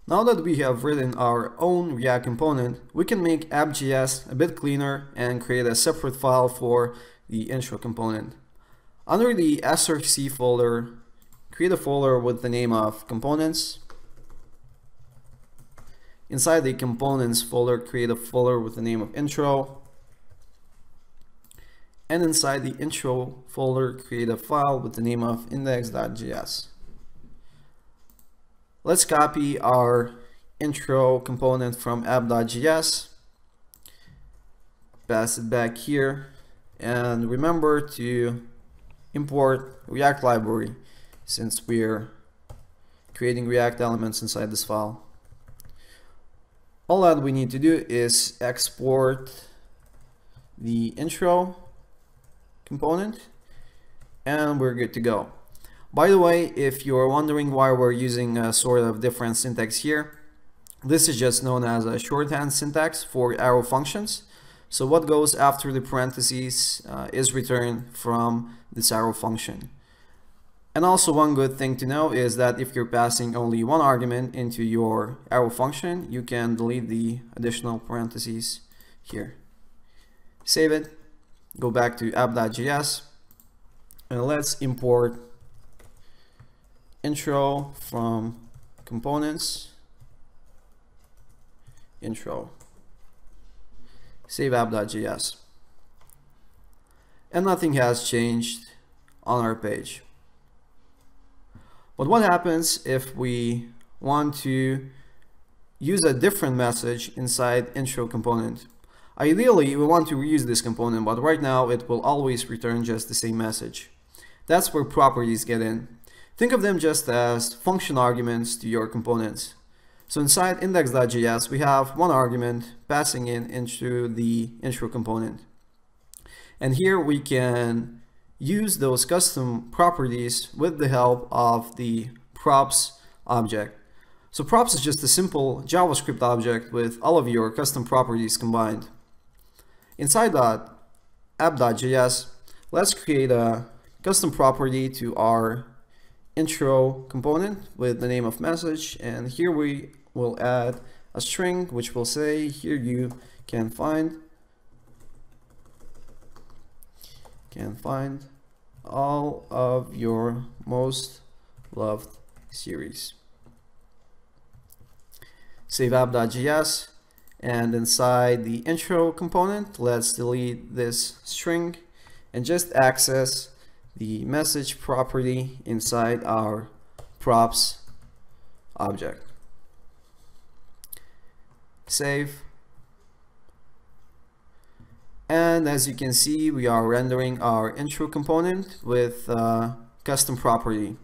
Now that we have written our own React component, we can make app.js a bit cleaner and create a separate file for the intro component. Under the src folder, create a folder with the name of components. Inside the components folder, create a folder with the name of intro. And inside the intro folder, create a file with the name of index.js. Let's copy our intro component from app.js, pass it back here, and remember to import React library since we're creating React elements inside this file. All that we need to do is export the intro component and we're good to go. By the way, if you're wondering why we're using a sort of different syntax here, this is just known as a shorthand syntax for arrow functions. So what goes after the parentheses is returned from this arrow function. And also one good thing to know is that if you're passing only one argument into your arrow function, you can delete the additional parentheses here. Save it, go back to app.js, and let's import intro from components, intro, save app.js, and nothing has changed on our page. But what happens if we want to use a different message inside intro component? Ideally, we want to reuse this component, but right now it will always return just the same message. That's where properties get in. Think of them just as function arguments to your components. So inside index.js, we have one argument passing into the intro component. And here we can use those custom properties with the help of the props object. So props is just a simple JavaScript object with all of your custom properties combined. Inside that app.js, let's create a custom property to our intro component with the name of message, and here we will add a string which will say here you can find all of your most loved series. Save app.js, and inside the intro component, let's delete this string and just access the message property inside our props object. Save. And as you can see, we are rendering our intro component with custom property.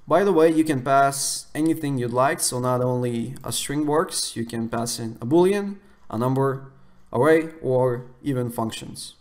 By the way, you can pass anything you'd like, so not only a string works, you can pass in a boolean, a number, array, or even functions.